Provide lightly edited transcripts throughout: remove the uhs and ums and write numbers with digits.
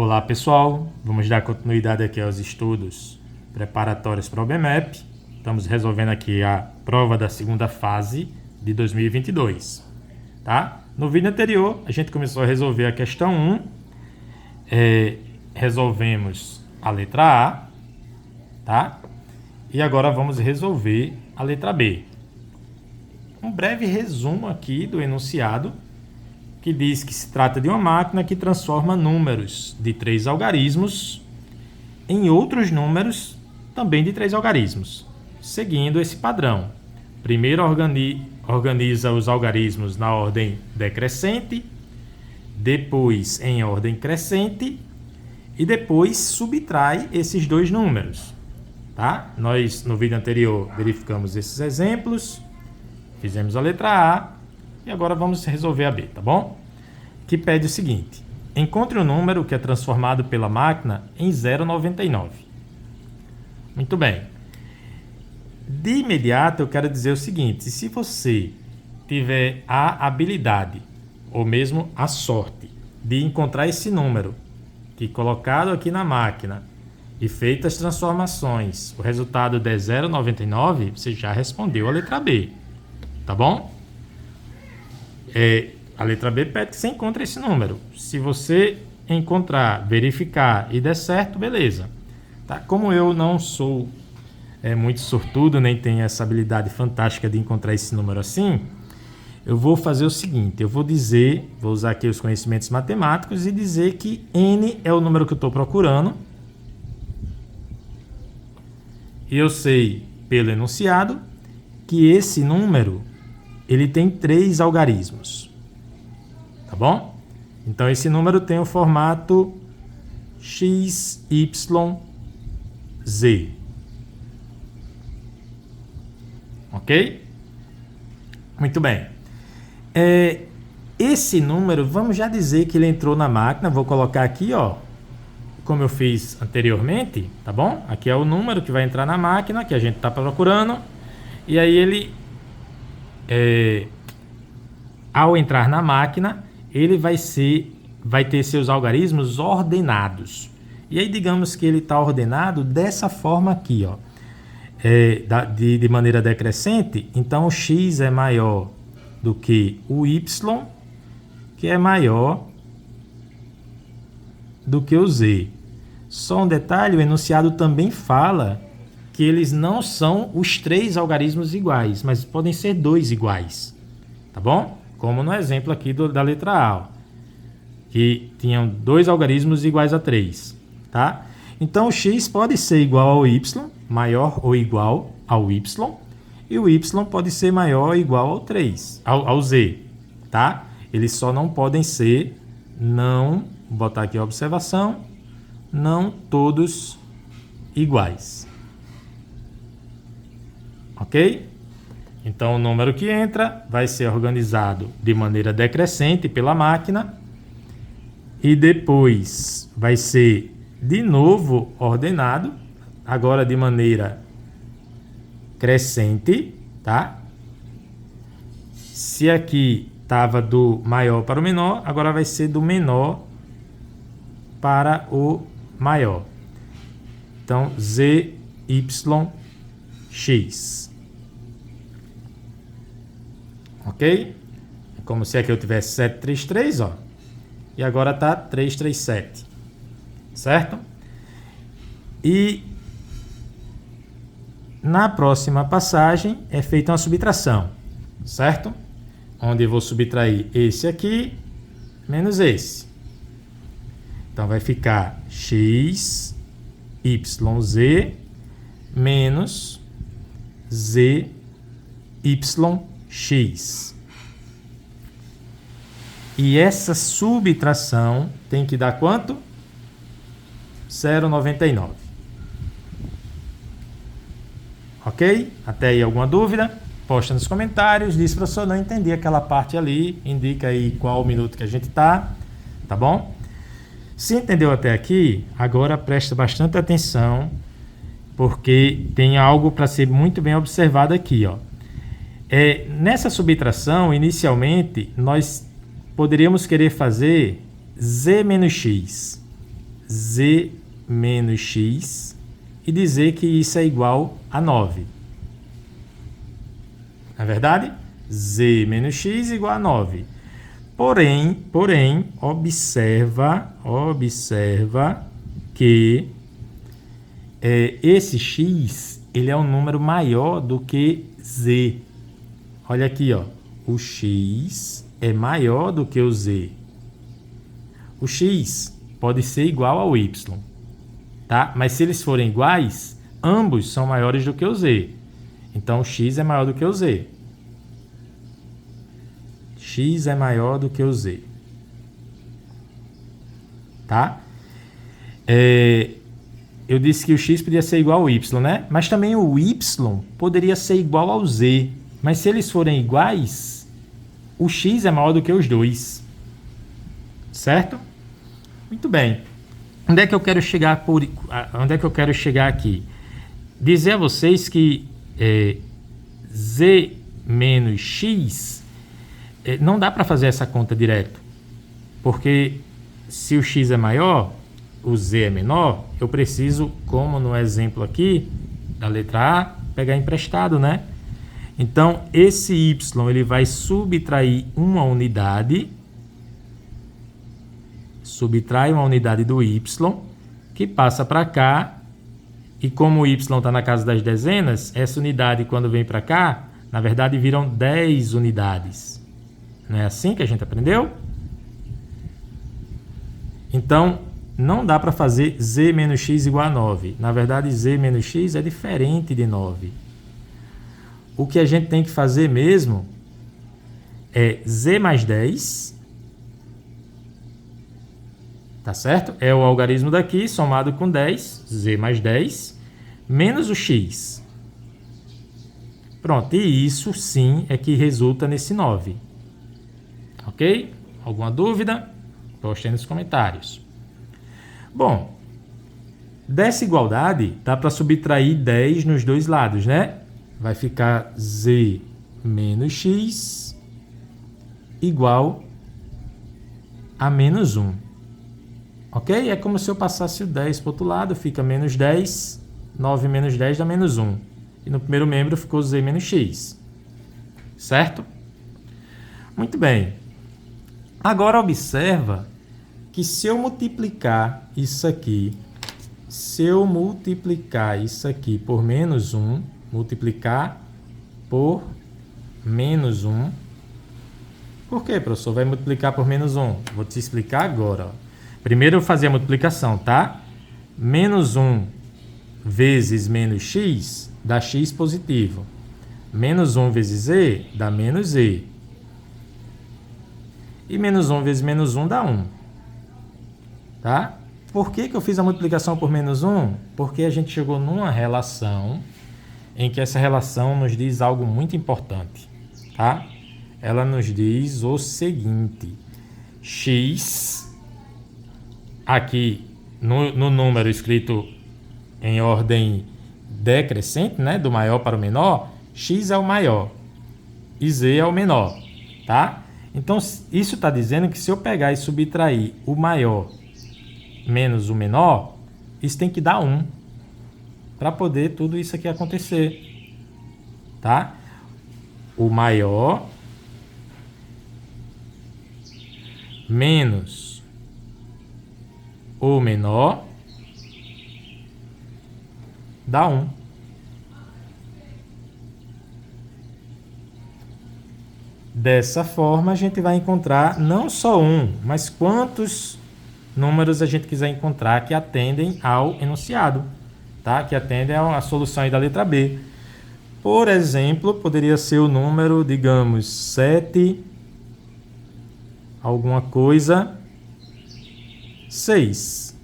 Olá pessoal, vamos dar continuidade aqui aos estudos preparatórios para o BMEP. Estamos resolvendo aqui a prova da segunda fase de 2022, tá? No vídeo anterior a gente começou a resolver a questão 1, resolvemos a letra A, tá? E agora vamos resolver a letra B. Um breve resumo aqui do enunciado, que diz que se trata de uma máquina que transforma números de 3 algarismos em outros números também de 3 algarismos, seguindo esse padrão. Primeiro organiza os algarismos na ordem decrescente, depois em ordem crescente e depois subtrai esses dois números. Tá? Nós, no vídeo anterior, verificamos esses exemplos, fizemos a letra A, e agora vamos resolver a B, tá bom? Que pede o seguinte: encontre o número que é transformado pela máquina em 0,99. Muito bem. De imediato eu quero dizer o seguinte: se você tiver a habilidade, ou mesmo a sorte, de encontrar esse número, que colocado aqui na máquina e feitas as transformações, o resultado der 0,99, você já respondeu a letra B, tá bom? A letra B pede que você encontre esse número. Se você encontrar, verificar e der certo, beleza. Tá? Como eu não sou muito sortudo, nem tenho essa habilidade fantástica de encontrar esse número assim, eu vou fazer o seguinte: eu vou usar aqui os conhecimentos matemáticos e dizer que N é o número que eu estou procurando. E eu sei, pelo enunciado, que esse número ele tem 3 algarismos, tá bom? Então esse número tem o formato x, y, z, ok? Muito bem. Esse número, vamos já dizer que ele entrou na máquina. Vou colocar aqui, ó, como eu fiz anteriormente, tá bom? Aqui é o número que vai entrar na máquina, que a gente está procurando, e aí ele ao entrar na máquina, ele vai ter seus algarismos ordenados. E aí, digamos que ele está ordenado dessa forma aqui, ó, de maneira decrescente. Então, o x é maior do que o y, que é maior do que o z. Só um detalhe: o enunciado também fala que eles não são os 3 algarismos iguais, mas podem ser 2 iguais, tá bom? Como no exemplo aqui da letra A, ó, que tinham 2 algarismos iguais a 3, tá? Então o x pode ser igual ao y, maior ou igual ao y, e o y pode ser maior ou igual ao 3, ao z, tá? Eles só não podem ser, vou botar aqui a observação, não todos iguais. Ok? Então o número que entra vai ser organizado de maneira decrescente pela máquina e depois vai ser de novo ordenado, agora de maneira crescente, tá? Se aqui estava do maior para o menor, agora vai ser do menor para o maior. Então z, y, x. Ok? É como se aqui eu tivesse 733, ó. E agora está 337. Certo? E na próxima passagem é feita uma subtração. Certo? Onde eu vou subtrair esse aqui menos esse. Então vai ficar x, y, z menos z, y, x. E essa subtração tem que dar quanto? 0,99. Ok? Até aí alguma dúvida? Posta nos comentários. Diz, professor, não entendi aquela parte ali. Indica aí qual minuto que a gente tá. Tá bom? Se entendeu até aqui, agora presta bastante atenção, porque tem algo para ser muito bem observado aqui, ó. Nessa subtração, inicialmente, nós poderíamos querer fazer z menos x. z menos x e dizer que isso é igual a 9. Não é verdade? Z menos x igual a 9. Porém, observa que esse x ele é um número maior do que z. Olha aqui, ó. O x é maior do que o z. O x pode ser igual ao y, tá? Mas se eles forem iguais, ambos são maiores do que o z. Então, o x é maior do que o z. X é maior do que o z. Tá? Eu disse que o x podia ser igual ao y, né? Mas também o y poderia ser igual ao z. Mas se eles forem iguais, o x é maior do que os dois. Certo? Muito bem. Onde é que eu quero chegar aqui? Dizer a vocês que z menos x não dá para fazer essa conta direto. Porque se o x é maior, o z é menor, eu preciso, como no exemplo aqui, da letra A, pegar emprestado, né? Então, esse y ele vai subtrair uma unidade, subtrai uma unidade do y, que passa para cá, e como o y está na casa das dezenas, essa unidade, quando vem para cá, na verdade, viram 10 unidades. Não é assim que a gente aprendeu? Então, não dá para fazer z menos x igual a 9. Na verdade, z menos x é diferente de 9. O que a gente tem que fazer mesmo é z mais 10, tá certo? É o algarismo daqui, somado com 10, z mais 10, menos o x. Pronto, e isso sim é que resulta nesse 9. Ok? Alguma dúvida? Postem nos comentários. Bom, dessa igualdade, dá para subtrair 10 nos dois lados, né? Vai ficar z menos x igual a menos 1. Ok? É como se eu passasse o 10 para o outro lado, fica menos 10, 9 menos 10 dá menos 1. E no primeiro membro ficou z menos x. Certo? Muito bem. Agora observa que se eu multiplicar isso aqui por menos 1, multiplicar por menos 1, por quê, professor? Vai multiplicar por menos 1? Vou te explicar agora. Ó. Primeiro eu fazia a multiplicação, tá? Menos 1 vezes menos x dá x positivo. Menos 1 vezes z dá menos z. E menos 1 vezes menos 1 dá 1. Tá? Por que eu fiz a multiplicação por menos 1? Porque a gente chegou numa relação em que essa relação nos diz algo muito importante. Tá? Ela nos diz o seguinte. X, aqui no número escrito em ordem decrescente, né? Do maior para o menor, x é o maior e z é o menor. Tá? Então, isso está dizendo que se eu pegar e subtrair o maior menos o menor, isso tem que dar 1 para poder tudo isso aqui acontecer. Tá? O maior menos o menor dá 1. Dessa forma, a gente vai encontrar não só 1, mas quantos números a gente quiser encontrar que atendem ao enunciado, tá? Que atendem à solução aí da letra B. Por exemplo, poderia ser o número, digamos, 7, alguma coisa, 6.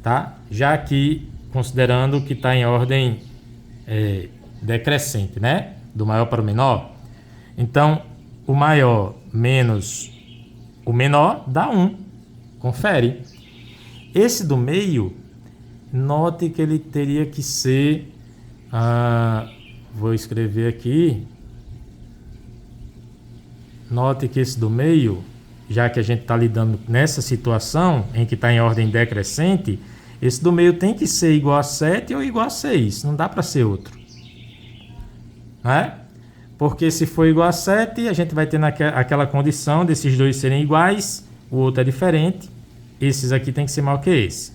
Tá? Já aqui, considerando que está em ordem decrescente, né? Do maior para o menor. Então, o maior menos o menor dá 1. Confere. Esse do meio, note que ele teria que ser... vou escrever aqui. Note que esse do meio já que a gente está lidando nessa situação em que está em ordem decrescente, esse do meio tem que ser igual a 7 ou igual a 6. Não dá para ser outro. Né? Porque se for igual a 7, a gente vai ter aquela condição desses dois serem iguais, o outro é diferente. Esses aqui tem que ser maior que esse.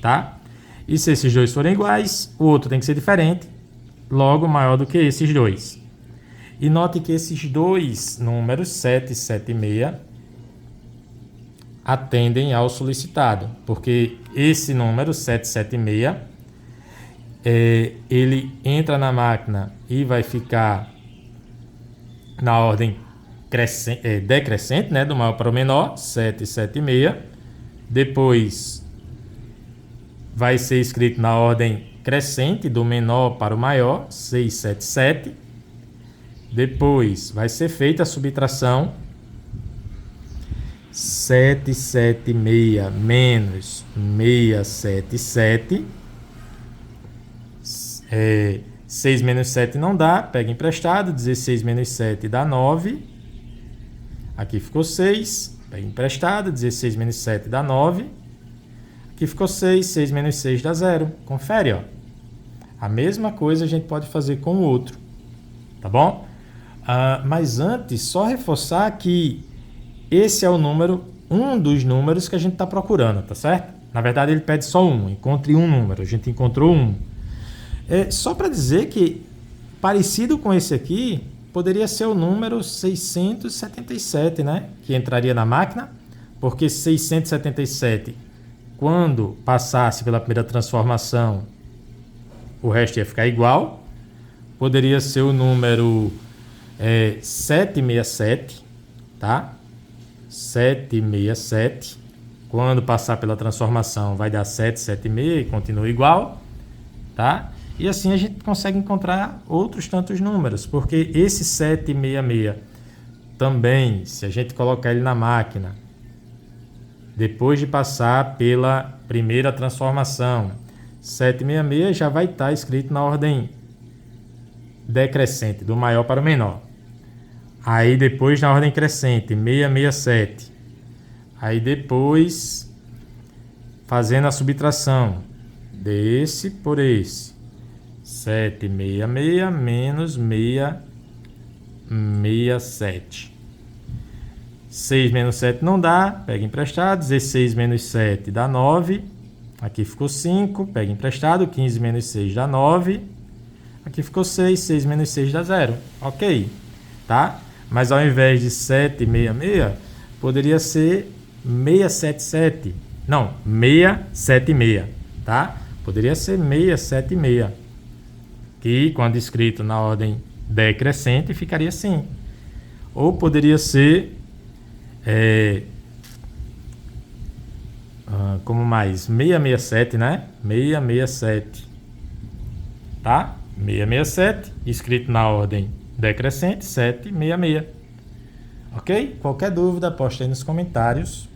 Tá? E se esses dois forem iguais, o outro tem que ser diferente, logo maior do que esses dois. E note que esses dois números, 7 e 7 e meia, atendem ao solicitado, porque esse número, 7, 7 e meia, ele entra na máquina e vai ficar na ordem decrescente, né, do maior para o menor, 7, 7 e meia. Depois vai ser escrito na ordem crescente, do menor para o maior, 6, 7, 7. Depois vai ser feita a subtração, 7, 7, meia menos 6, 7, 7. 6 menos 7 não dá, pega emprestado, 16 menos 7 dá 9. Aqui ficou 6, pega emprestado, 16 menos 7 dá 9. Aqui ficou 6, 6 menos 6 dá 0. Confere, ó. A mesma coisa a gente pode fazer com o outro, tá bom? Mas antes, só reforçar que esse é o número, um dos números que a gente está procurando, tá certo? Na verdade, ele pede só um, encontre um número, a gente encontrou um. Só para dizer que, parecido com esse aqui, poderia ser o número 677, né? Que entraria na máquina, porque 677, quando passasse pela primeira transformação, o resto ia ficar igual. Poderia ser o número 767, tá? 767. Quando passar pela transformação, vai dar 776 e continua igual, tá? E assim a gente consegue encontrar outros tantos números, porque esse 766 também, se a gente colocar ele na máquina, depois de passar pela primeira transformação, 766 já vai estar escrito na ordem decrescente, do maior para o menor. Aí depois na ordem crescente, 667. Aí depois, fazendo a subtração desse por esse, 766 menos 667. 6 menos 7 não dá, pega emprestado, 16 menos 7 dá 9. Aqui ficou 5, pega emprestado, 15 menos 6 dá 9. Aqui ficou 6, 6 menos 6 dá 0. Ok, tá? Mas ao invés de 766, poderia ser 677. Não, 676, tá? Poderia ser 676. Que quando escrito na ordem decrescente ficaria assim. Ou poderia ser como mais? 667, né? 667. Tá? 667, escrito na ordem decrescente, 766. Ok? Qualquer dúvida, posta aí nos comentários.